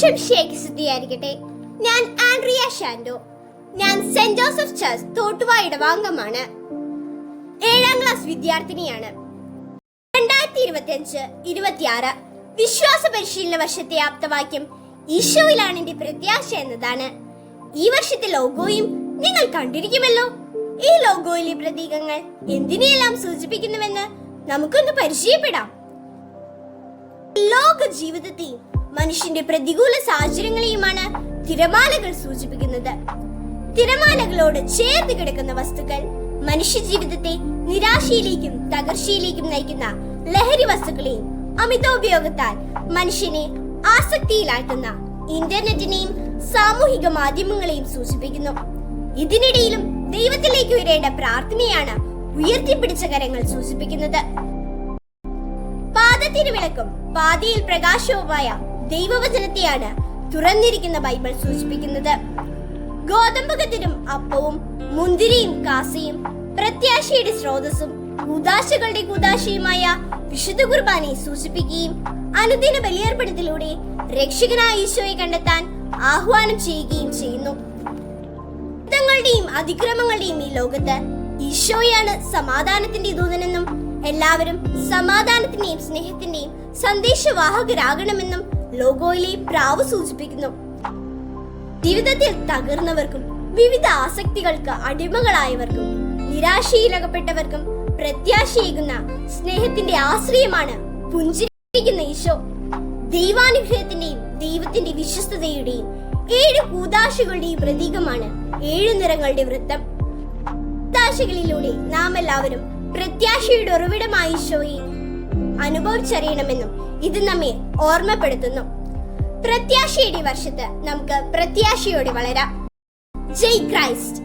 സ്തുതിയായിരിക്കട്ടെ. ഞാൻ ആൻഡ്രിയ ഷാൻഡോ. ഞാൻ സെന്റ് ജോസഫ് ചർച്ച് തോട്ടുവ ഇടവാംഗമാണ്. 7ാം ക്ലാസ് വിദ്യാർത്ഥിനിയാണ്. 2025-26 വിശ്വാസ പരിശീലന വർഷത്തെ ആപ്തവാക്യം ഈശോയിലാണ് എന്റെ പ്രത്യാശ എന്നതാണ്. ഈ വർഷത്തെ ലോഗോയും നിങ്ങൾ കണ്ടിരിക്കുമല്ലോ. ഈ ലോഗോയിലെ പ്രതീകങ്ങൾ എന്തിനെയെല്ലാം സൂചിപ്പിക്കുന്നുവെന്ന് നമുക്കൊന്ന് പരിചയപ്പെടാം. ലോക ജീവിതത്തെയും മനുഷ്യന്റെ പ്രതികൂല സാഹചര്യങ്ങളെയുമാണ് തിരമാലകൾ സൂചിപ്പിക്കുന്നത്. തിരമാലകളോട് ചേർന്ന് കിടക്കുന്ന വസ്തുക്കൾ മനുഷ്യ ജീവിതത്തെ നിരാശയിലേക്കും തകർച്ചയിലേക്കും നയിക്കുന്ന ലഹരി വസ്തുക്കളെയും അമിതോപയോഗത്താൽ മനുഷ്യനെ ആസക്തിയിലാക്കുന്ന ഇന്റർനെറ്റിനെയും സാമൂഹിക മാധ്യമങ്ങളെയും സൂചിപ്പിക്കുന്നു. ഇതിനിടയിലും ദൈവത്തിലേക്ക് ഉയരേണ്ട പ്രാർത്ഥനയാണ് ഉയർത്തിപ്പിടിച്ച കരങ്ങൾ സൂചിപ്പിക്കുന്നത്. പാദത്തിരുവിളക്കും പാതയിൽ പ്രകാശവുമായ ദൈവവചനത്തെയാണ് തുറന്നിരിക്കുന്ന ബൈബിൾ സൂചിപ്പിക്കുന്നത്. ഗോതമ്പ് കതിരും അപ്പവും മുന്തിരിയും കാസയും പ്രത്യാശയുടെ സ്രോതസ്സും കൂദാശകളുടെ കൂദാശയുമായ വിശുദ്ധ കുർബാനയെ സൂചിപ്പിക്കുകയും അനുദിന ബലിയർപ്പണത്തിലൂടെ രക്ഷകനായ ഈശോയെ കണ്ടെത്താൻ ആഹ്വാനം ചെയ്യുകയും ചെയ്യുന്നു. യുദ്ധങ്ങളുടെയും അതിക്രമങ്ങളുടെയും ഈ ലോകത്ത് ഈശോയാണ് സമാധാനത്തിന്റെ ദൂതനെന്നും എല്ലാവരും സമാധാനത്തിന്റെയും സ്നേഹത്തിന്റെയും സന്ദേശവാഹകരാകണമെന്നും ലോഗോയിലെ പ്രാവ് സൂചിപ്പിക്കുന്നു. ജീവിതത്തിൽ തകർന്നവർക്കും വിവിധ ആസക്തികൾക്ക് അടിമകളായവർക്കും നിരാശയിലകപ്പെട്ടവർക്കും പ്രത്യാശയേകുന്ന സ്നേഹത്തിന്റെ ആശ്രയമാണ് പുഞ്ചിരിക്കുന്ന ഈശോ. ദൈവാനുഗ്രഹത്തിന്റെയും ദൈവത്തിന്റെ വിശ്വസ്തതയുടെയും 7 കൂദാശകളുടെയും പ്രതീകമാണ് 7 നിറങ്ങളുടെ വൃത്തം. കൂദാശകളിലൂടെ നാം എല്ലാവരും പ്രത്യാശയുടെ ഉറവിടമായ ഈശോയെ അനുഭവിച്ചറിയണമെന്നും ഇത് നമ്മെ ഓർമ്മപ്പെടുത്തുന്നു. പ്രത്യാശയുടെ വർഷത്ത് നമുക്ക് പ്രത്യാശയോടെ വളരാം. ജയ് ക്രൈസ്റ്റ്.